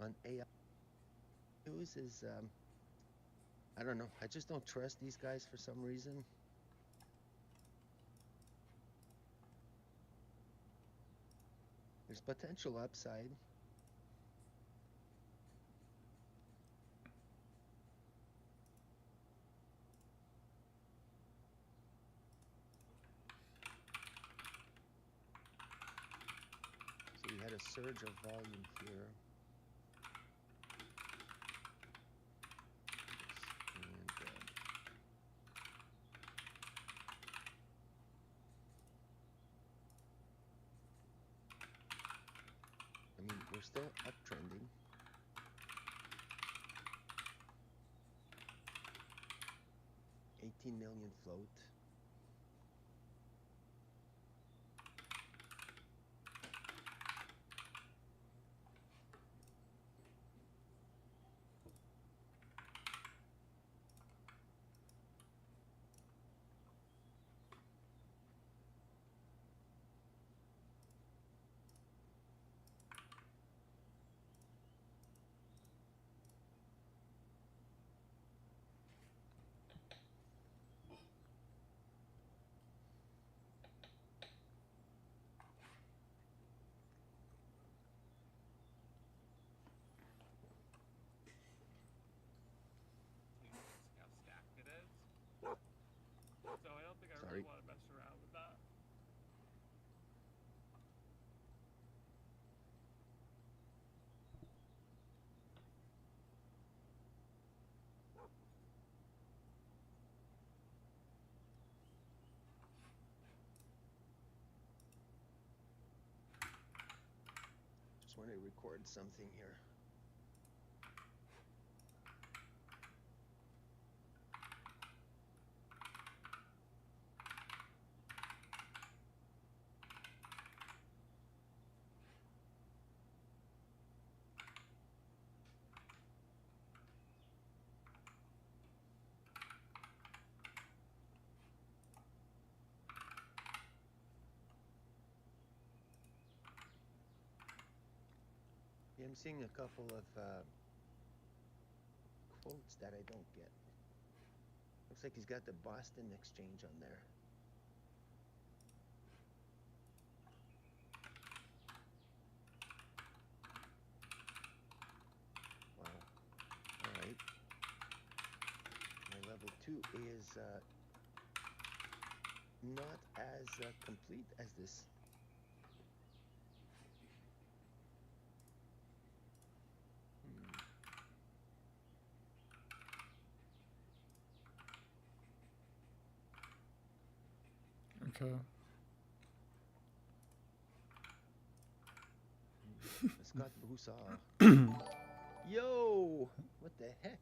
on AI news is, I don't know. I just don't trust these guys for some reason. There's potential upside. So we had a surge of volume here. And I mean, we're still uptrending. $18 million float. How stacked it is. So I don't think I Sorry. really want to mess around with that. Just want to record something here. Yeah, I'm seeing a couple of quotes that I don't get. Looks like he's got the Boston Exchange on there. Wow. All right. My level 2 is not as complete as this. Okay. Scott Broussard. Yo! What the heck?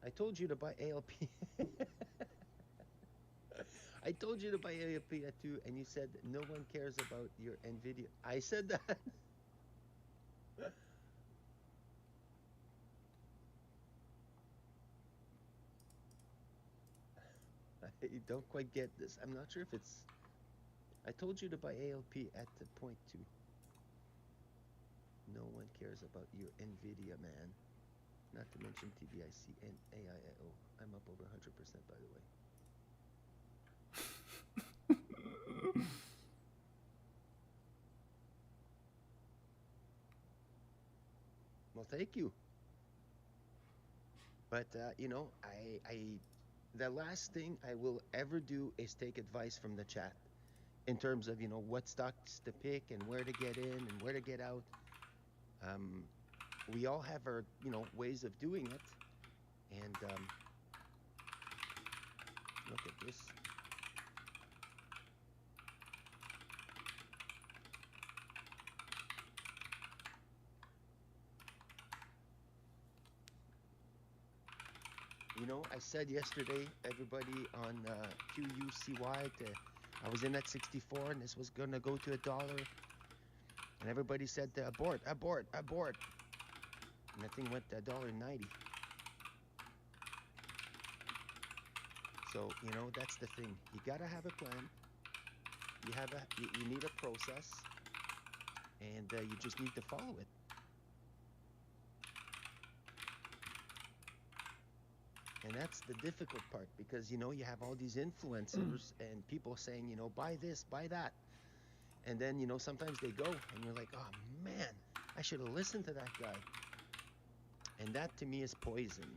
I told you to buy ALP. I told you to buy ALP at 2, and you said no one cares about your NVIDIA. I said that. I don't quite get this. I'm not sure if it's... I told you to buy ALP at the point 2. No one cares about your NVIDIA, man. Not to mention TDIC and AIO. I'm up over 100%, by the way. Well, thank you. But, you know, the last thing I will ever do is take advice from the chat in terms of, you know, what stocks to pick and where to get in and where to get out. We all have our, you know, ways of doing it. And look at this. You know, I said yesterday, everybody on QUCY, I was in at 64 and this was going to go to $1. And everybody said, abort, abort, abort. And that thing went to $1.90. So, you know, that's the thing. You got to have a plan. You need a process. And you just need to follow it. And that's the difficult part because, you know, you have all these influencers and people saying, you know, buy this, buy that. And then, you know, sometimes they go and you're like, oh man, I should have listened to that guy. And that to me is poison.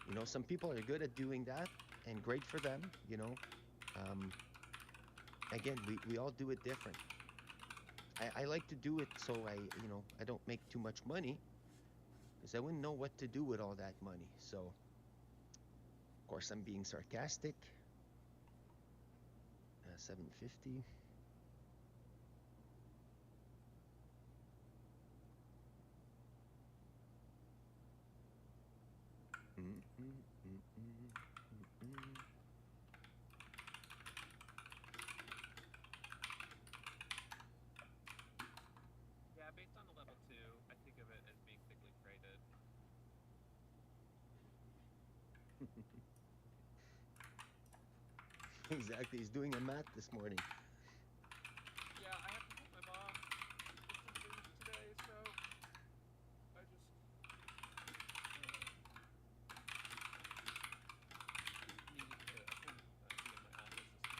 You know, some people are good at doing that and great for them, you know. Again, we all do it different. I like to do it so you know, I don't make too much money because I wouldn't know what to do with all that money. So, of course, I'm being sarcastic. 750. Yeah, based on the level 2, I think of it as being thickly traded. Exactly, he's doing a math this morning. Yeah, I have to help my mom with some things today, so I just needed to be in my office this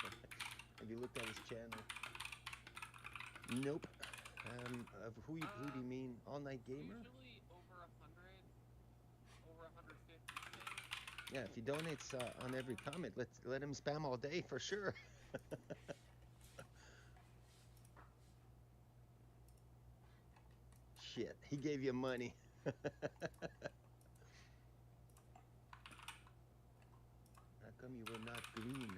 morning. Have you looked at his channel? Nope. Who do you mean? All Night Gamer? Usually over 100, over 150 Yeah, if he donates on every comment, let him spam all day for sure. Shit, he gave you money. How come you were not green?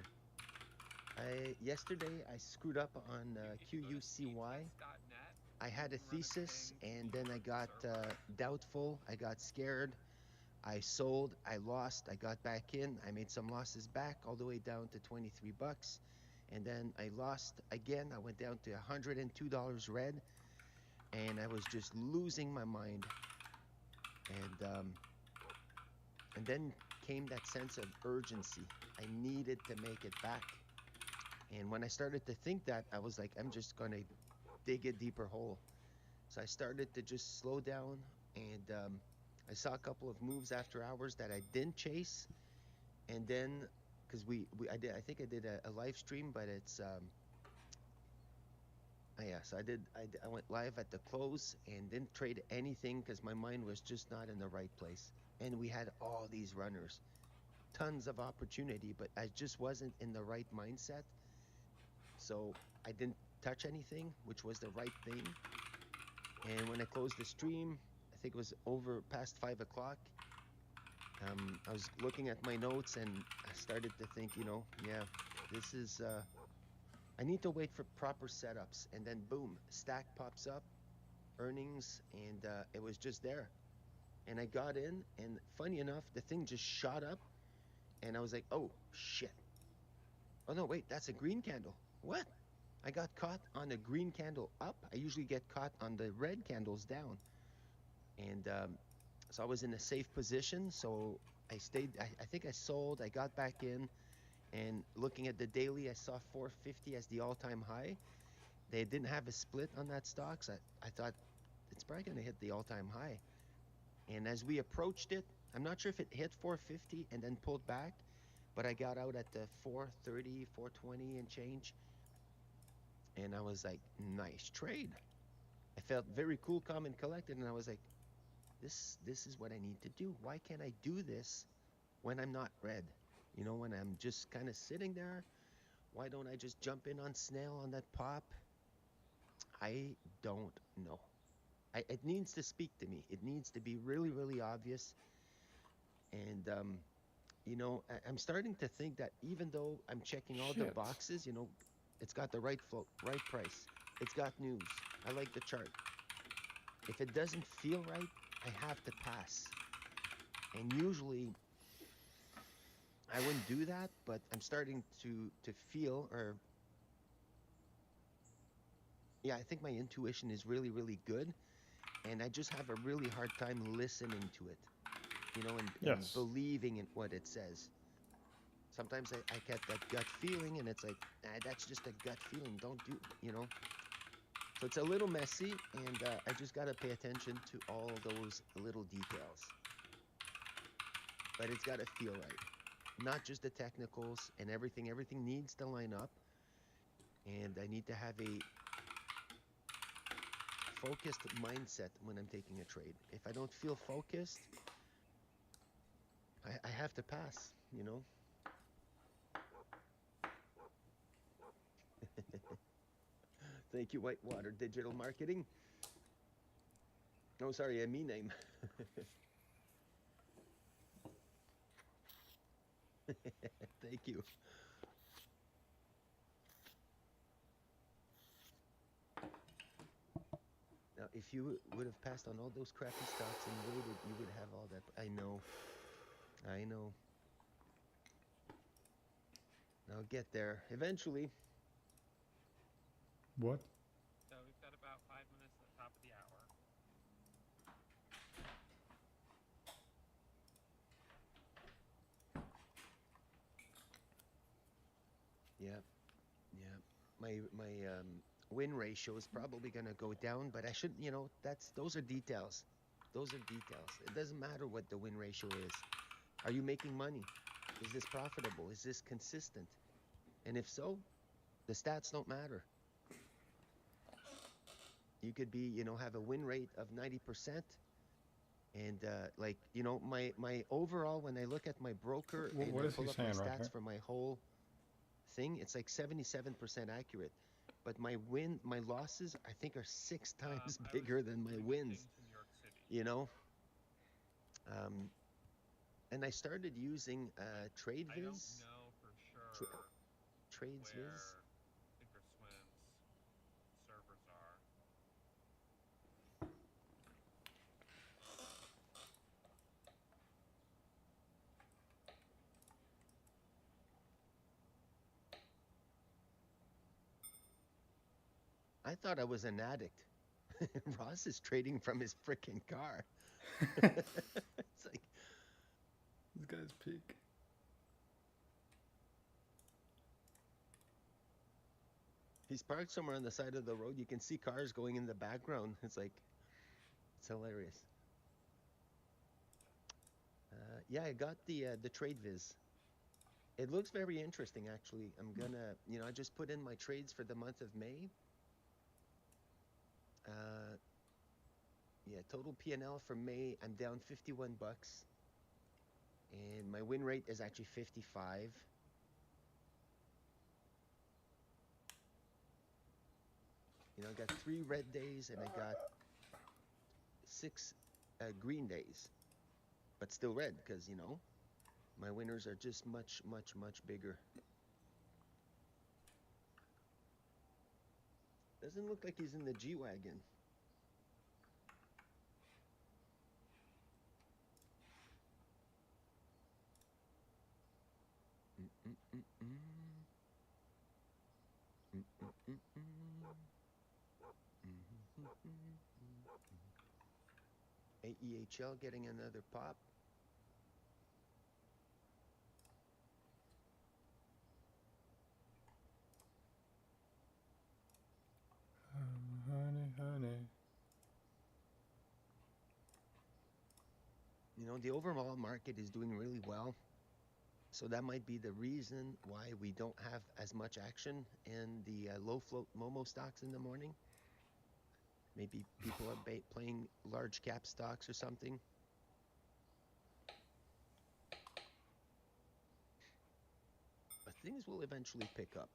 Yesterday I screwed up on QUCY. I had a thesis and then I got doubtful. I got scared. I sold. I lost. I got back in. I made some losses back all the way down to 23 bucks. And then I lost again. I went down to $102 red. And I was just losing my mind. And then came that sense of urgency. I needed to make it back. And when I started to think that, I was like, I'm just going to dig a deeper hole. So I started to just slow down, and I saw a couple of moves after hours that I didn't chase. And then, because I think I did a live stream, but it's, yeah, so I went live at the close and didn't trade anything because my mind was just not in the right place. And we had all these runners, tons of opportunity, but I just wasn't in the right mindset. So I didn't touch anything, which was the right thing. And when I closed the stream, I think it was over past 5 o'clock. I was looking at my notes and I started to think, you know, yeah, this is, I need to wait for proper setups. And then boom, stack pops up, earnings, and it was just there. And I got in, and funny enough, the thing just shot up, and I was like, oh, shit. Oh, no, wait, that's a green candle. What? I got caught on a green candle up. I usually get caught on the red candles down. And so I was in a safe position. So I stayed, I think I sold, I got back in, and looking at the daily, I saw 450 as the all-time high. They didn't have a split on that stock, so I thought it's probably going to hit the all-time high. And as we approached it, I'm not sure if it hit 450 and then pulled back, but I got out at the 430, 420 and change. And I was like, nice trade. I felt very cool, calm, and collected, and I was like, this is what I need to do. Why can't I do this when I'm not red? You know, when I'm just kind of sitting there, why don't I just jump in on SNAL on that pop? I don't know. It needs to speak to me. It needs to be really, really obvious. And, you know, I'm starting to think that even though I'm checking all the boxes, you know, it's got the right float, right price. It's got news. I like the chart. If it doesn't feel right, I have to pass. And usually I wouldn't do that, but I'm starting to feel, or yeah, I think my intuition is really, really good. And I just have a really hard time listening to it, you know, and Yes. believing in what it says. Sometimes I get that gut feeling, and it's like, that's just a gut feeling. Don't do, you know. So it's a little messy, and I just got to pay attention to all those little details. But it's got to feel right. Not just the technicals and everything. Everything needs to line up. And I need to have a focused mindset when I'm taking a trade. If I don't feel focused, I have to pass, you know. Thank you, Whitewater Digital Marketing. Oh, sorry, a me name. Thank you. Now, if you would have passed on all those crappy stocks and waited, you would have all that. I know. I know. I'll get there eventually. What? So we've got about 5 minutes at the top of the hour. Yeah. Yeah. My win ratio is probably going to go down, but I shouldn't, you know, those are details. Those are details. It doesn't matter what the win ratio is. Are you making money? Is this profitable? Is this consistent? And if so, the stats don't matter. You could be, you know, have a win rate of 90%. And like, you know, my overall, when I look at my broker and What I is he pull up my saying right stats here? for my whole thing, it's like 77% accurate. But my losses, I think, are 6 times bigger than my wins, To New York City. you know? And I started using TradeViz. I don't know for sure TradeViz. where Thinkorswim's servers are. I thought I was an addict. Ross is trading from his freaking car. It's like, This guy's peak. he's parked somewhere on the side of the road. You can see cars going in the background. It's like, it's hilarious. Yeah, I got the TradeViz. It looks very interesting, actually. I'm gonna, you know, I just put in my trades for the month of May. Yeah, total P&L for May, I'm down 51 bucks. And my win rate is actually 55. You know, I got 3 red days and I got 6 green days. But still red because, you know, my winners are just much, much, much bigger. Doesn't look like he's in the G-Wagon. AEHL getting another pop. Honey, honey. You know, the overall market is doing really well. So that might be the reason why we don't have as much action in the low float Momo stocks in the morning. Maybe people are playing large cap stocks or something. But things will eventually pick up.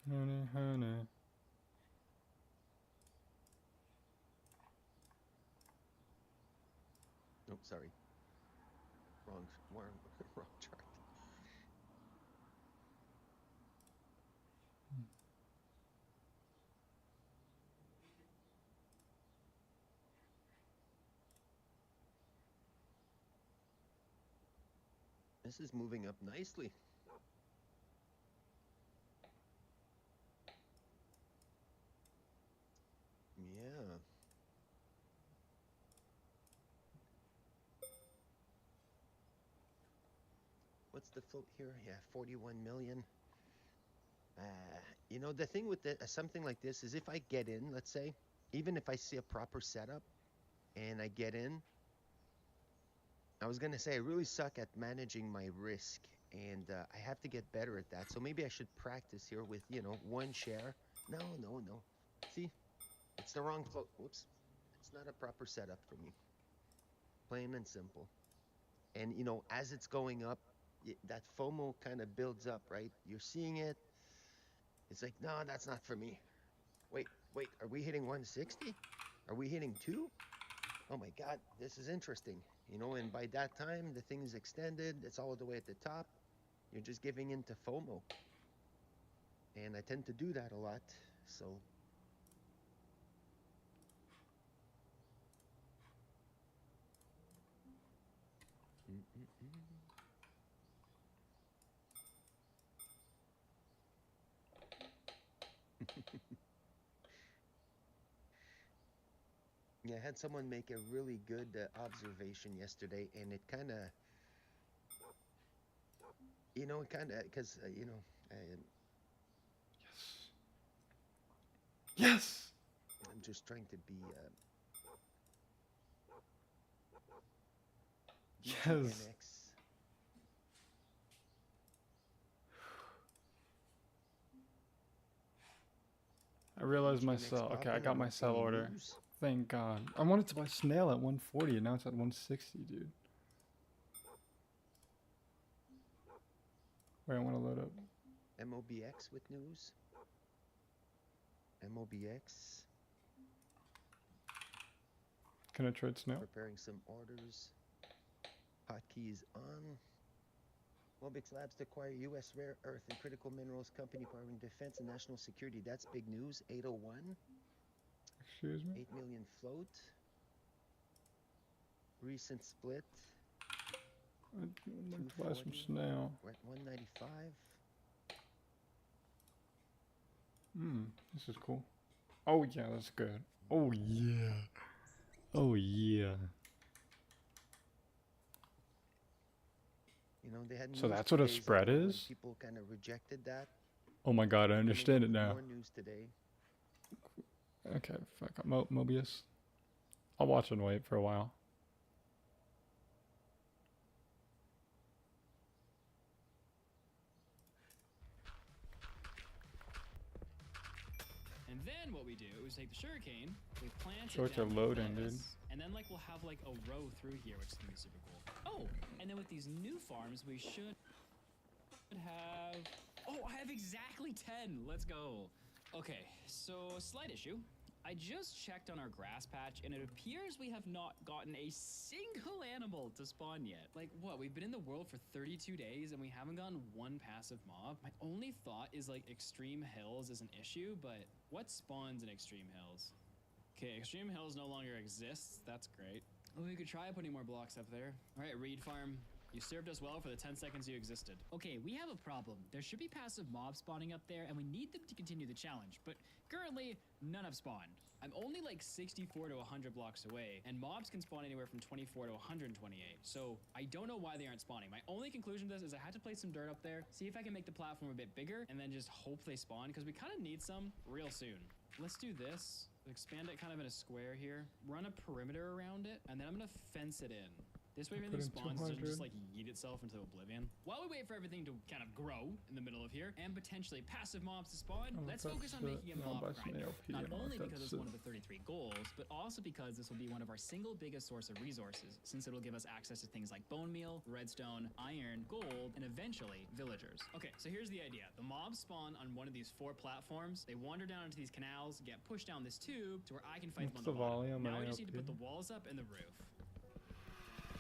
Honey, honey. Oh, sorry. Wrong chart. This is moving up nicely. Yeah. What's the float here? Yeah, 41 million. You know, the thing with something like this is if I get in, let's say, even if I see a proper setup and I get in, I was going to say I really suck at managing my risk, and I have to get better at that. So maybe I should practice here with, you know, one share. No. See, it's the wrong float. Whoops. It's not a proper setup for me. Plain and simple. And, you know, as it's going up, that FOMO kind of builds up, right? You're seeing it. It's like, no, that's not for me. Wait, are we hitting 160? Are we hitting 2? Oh my God, this is interesting. You know, and by that time, the thing is extended. It's all the way at the top. You're just giving in to FOMO. And I tend to do that a lot, so. Yeah, I had someone make a really good observation yesterday, and it kind of, you know, because, you know, Yes. I'm just trying to be Yes. DGNX. I realized my DGNX sell. Okay, I popping. got my sell Any order. news? Thank God. I wanted to buy SNAL at 140, and now it's at 160, dude. Wait, I want to load up. MOBX with news. MOBX. Can I trade SNAL? Preparing some orders. Hotkeys on. Mobix Labs to acquire U.S. rare earth and critical minerals company powering defense and national security. That's big news. 801. Excuse me? 8 million float. Recent split. I'd like to buy some 240. SNAL. We're at 195. This is cool. Oh yeah, that's good. Oh yeah. Oh yeah. You know, they had news So that's what a 2 days spread ago, and is? people kind of rejected that. Oh my God, I They're coming understand up it with now. More news today. Okay, fuck. Mobius. I'll watch and wait for a while. And then what we do is take the sugarcane, we plant Shorts it down are like loading, this, dude. and then like we'll have like a row through here, which is gonna be super cool. Oh, and then with these new farms, we should have. Oh, I have exactly 10. Let's go. Okay, so slight issue. I just checked on our grass patch, and it appears we have not gotten a single animal to spawn yet. Like, what? We've been in the world for 32 days, and we haven't gotten one passive mob? My only thought is, like, Extreme Hills is an issue, but what spawns in Extreme Hills? Okay, Extreme Hills no longer exists. That's great. Oh, we could try putting more blocks up there. All right, Reed Farm. You served us well for the 10 seconds you existed. Okay, we have a problem. There should be passive mobs spawning up there, and we need them to continue the challenge, but currently, none have spawned. I'm only like 64 to 100 blocks away, and mobs can spawn anywhere from 24 to 128, so I don't know why they aren't spawning. My only conclusion to this is I had to place some dirt up there, see if I can make the platform a bit bigger, and then just hope they spawn, because we kind of need some real soon. Let's do this. Expand it kind of in a square here, run a perimeter around it, and then I'm gonna fence it in. This way everything spawns and doesn't just like yeet itself into oblivion. While we wait for everything to kind of grow in the middle of here and potentially passive mobs to spawn, let's focus on making a mob grinder. Not only because it's one of the 33 goals, but also because this will be one of our single biggest source of resources, since it'll give us access to things like bone meal, redstone, iron, gold, and eventually villagers. Okay, so here's the idea. The mobs spawn on one of these 4 platforms. They wander down into these canals, get pushed down this tube to where I can fight them on the bottom. Now we just need to put the walls up and the roof.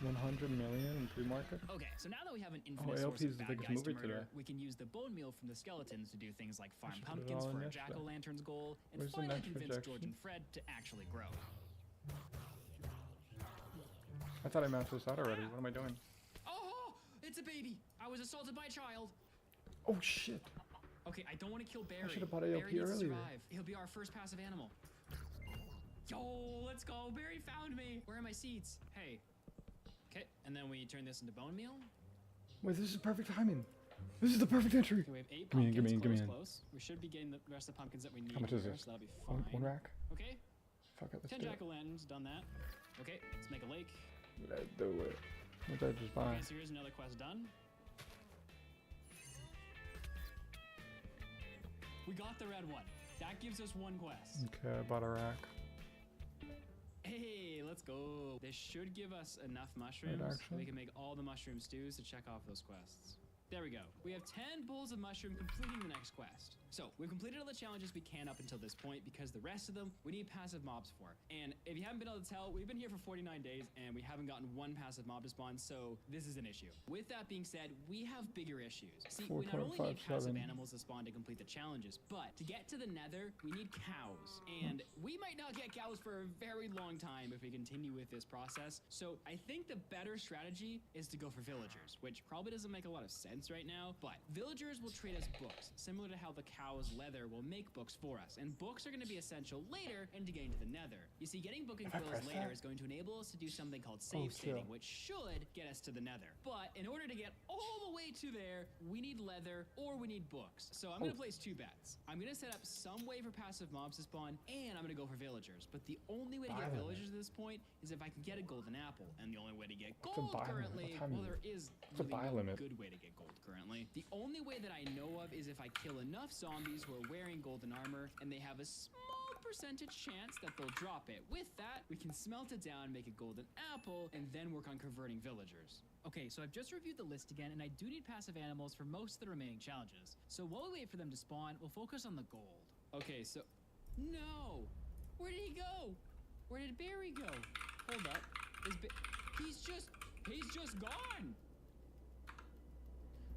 100 million in pre-market? Okay, so now that we have an infinite source of bad guys to murder, we can use the bone meal from the skeletons to do things like farm pumpkins for a jack-o'-lantern's goal, and finally convince George and Fred to actually grow. I thought I maxed this out already. What am I doing? Oh, it's It's a baby. I was assaulted by a child. Oh shit. Okay, I don't want to kill Barry. should have bought ALP Barry needs to earlier. survive. He'll be our first passive animal. Yo, let's go. Barry found me. Where are my seeds? Hey. Okay, and then we turn this into bone meal. Wait, this is perfect timing. This is the perfect entry. Okay, we have 8 Give me in, pumpkins. give me in. Close. We should be getting the rest of the pumpkins that we need. How much is here, this? So that'll be fine. One rack? Okay, Fuck it, let's 10 do it. jack-o'-lanterns, done that. Okay, let's make a lake. Let's do it. What did I just buy? Okay, so here's another quest done. We got the red one. That gives us 1 quest. Okay, I bought a rack. Hey, let's go. This should give us enough mushrooms Right, so actually. we can make all the mushroom stews to check off those quests. There we go. We have 10 bowls of mushroom completing the next quest. So we've completed all the challenges we can up until this point because the rest of them we need passive mobs for. And if you haven't been able to tell, we've been here for 49 days and we haven't gotten 1 passive mob to spawn, so this is an issue. With that being said, we have bigger issues. See, we not only need passive 4.57. animals to spawn to complete the challenges, but to get to the nether, we need cows. And we might not get cows for a very long time if we continue with this process. So I think the better strategy is to go for villagers, which probably doesn't make a lot of sense right now, but villagers will trade us books, similar to how the cow's leather will make books for us. And books are going to be essential later and to getting to the nether. You see, getting book and I quills press later that? is going to enable us to do something called save stating, chill. which should get us to the nether. But in order to get all the way to there, we need leather or we need books. So I'm going to place 2 bets. I'm going to set up some way for passive mobs to spawn, and I'm going to go for villagers. But the only way to get Violent. villagers at this point is if I can get a golden apple. And the only way to get What's a gold violent? currently, What time well, is there it? is What's a really no violent? good way to get gold currently. The only way that I know of is if I kill enough zombies who are wearing golden armor and they have a small percentage chance that they'll drop it. With that, we can smelt it down, make a golden apple, and then work on converting villagers. Okay, so I've just reviewed the list again, and I do need passive animals for most of the remaining challenges. So while we wait for them to spawn, we'll focus on the gold. Okay, so... No! Where did he go? Where did Barry go? Hold up. He's just gone!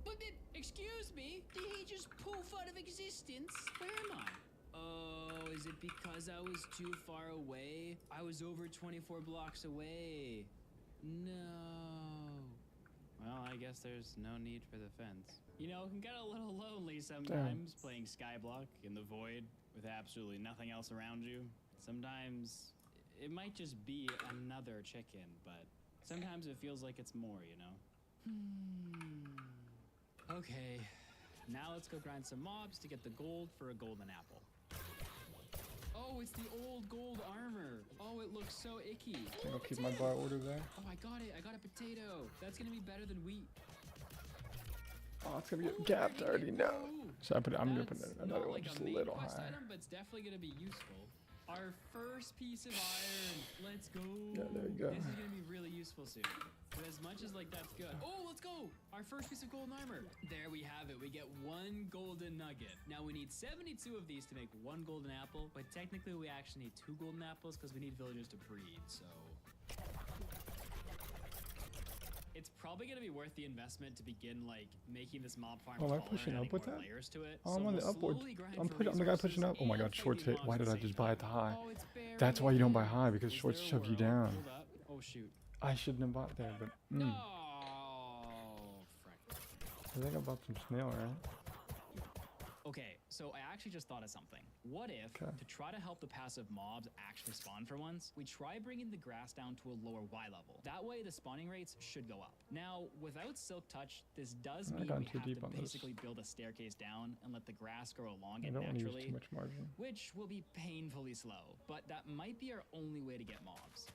But, excuse me, did he just poof out of existence? Where am I? Oh, is it because I was too far away? I was over 24 blocks away. No. Well, I guess there's no need for the fence. You know, it can get a little lonely sometimes playing Skyblock in the void with absolutely nothing else around you. Sometimes it might just be another chicken, but sometimes it feels like it's more, you know? Okay, now let's go grind some mobs to get the gold for a golden apple. Oh, it's the old gold armor. Oh, it looks so icky. I think I'll keep my bar order there. Oh, I got it. I got a potato. That's gonna be better than wheat. Oh, it's gonna get Oh, gapped. I where did already it know. go? So I'm gonna put That's another not one like just a a main little quest higher. item, but it's definitely gonna be useful. Our first piece of iron. Let's go. Yeah, there you go. This is gonna be really useful soon. But as much as like that's good. Oh, let's go. Our first piece of golden armor. There we have it. We get 1 golden nugget. Now we need 72 of these to make 1 golden apple, but technically we actually need 2 golden apples because we need villagers to breed. So it's probably gonna be worth the investment to begin like making this mob farm Oh, am I taller pushing and up adding with more that? layers to it. Oh, So I'm on the we'll upward. slowly grind I'm for the guy pushing up. Oh my resources god, and shorts fighting hit. Why mobs did at I the just same buy it time. to high? Oh, it's That's why you don't buy Barry. high, because Is shorts there a shove you world? down. Hold up. Oh shoot. I shouldn't have bought there, but No. Frick. I think I bought some snail, right? Okay, so I actually just thought of something. What if, Okay. to try to help the passive mobs actually spawn for once, we try bringing the grass down to a lower Y level. That way the spawning rates should go up. Now, without Silk Touch, this does I've mean gone we too have deep to on this. basically build a staircase down and let the grass grow along I it don't want to use naturally, too much margin. which will be painfully slow, but that might be our only way to get mobs.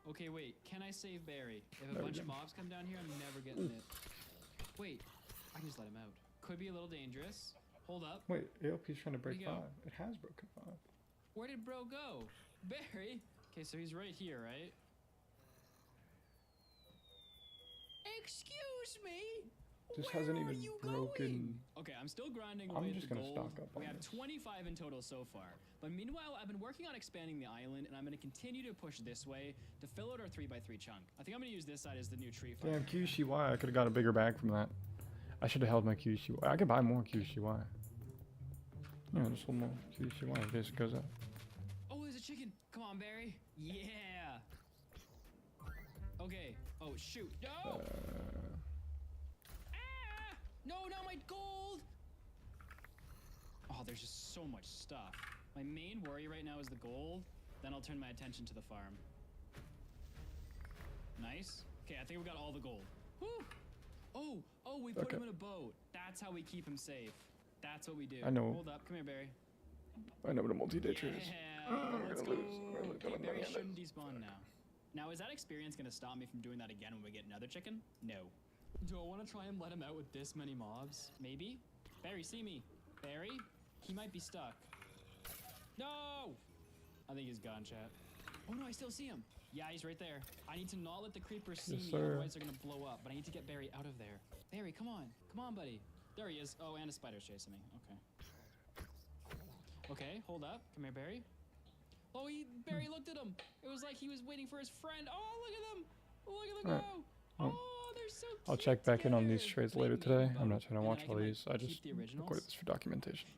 Okay, wait, can I save Barry? If a There we bunch of go. mobs come down here, I'm never getting it. Wait, I can just let him out. Could be a little dangerous. Hold up. Wait, ALP's trying to break Where'd he go? 5. It has broken 5. Where did bro go? Barry? Okay, so he's right here, right? Excuse me? This Where hasn't are even you broken. going? Okay, I'm still grinding I'm away just the gonna gold. stock up We on have this. 25 in total so far. But meanwhile, I've been working on expanding the island, and I'm going to continue to push this way to fill out our 3x3 chunk. I think I'm going to use this side as the new tree farm. Damn, QUCY. I could have got a bigger bag from that. I should have held my QUCY. I could buy more QUCY. Yeah, just hold more QUCY in case it goes up. Oh, there's a chicken. Come on, Barry. Yeah. Okay. Oh, shoot. No! No, not my gold! Oh, there's just so much stuff. My main worry right now is the gold. Then I'll turn my attention to the farm. Nice. Okay, I think we got all the gold. Woo! Oh, we put him in a boat. That's how we keep him safe. That's what we do. I know. Hold up. Come here, Barry. I know what a multi-ditcher is. Yeah, let's go. Okay, Barry shouldn't despawn now. Now, is that experience going to stop me from doing that again when we get another chicken? No. Do I want to try and let him out with this many mobs? Maybe? Barry, see me. Barry? He might be stuck. No! I think he's gone, chat. Oh no, I still see him. Yeah, he's right there. I need to not let the creepers see me, otherwise they're gonna blow up. But I need to get Barry out of there. Barry, come on. Come on, buddy. There he is. Oh, and a spider's chasing me. Okay. Okay, hold up. Come here, Barry. Oh, Barry looked at him. It was like he was waiting for his friend. Oh, look at them. Look at them go. Oh, they're so cute. I'll check back in on these together. trades later Play me today. I'm boat, not trying to and watch then all I can, these. I keep just the originals. recorded this for documentation.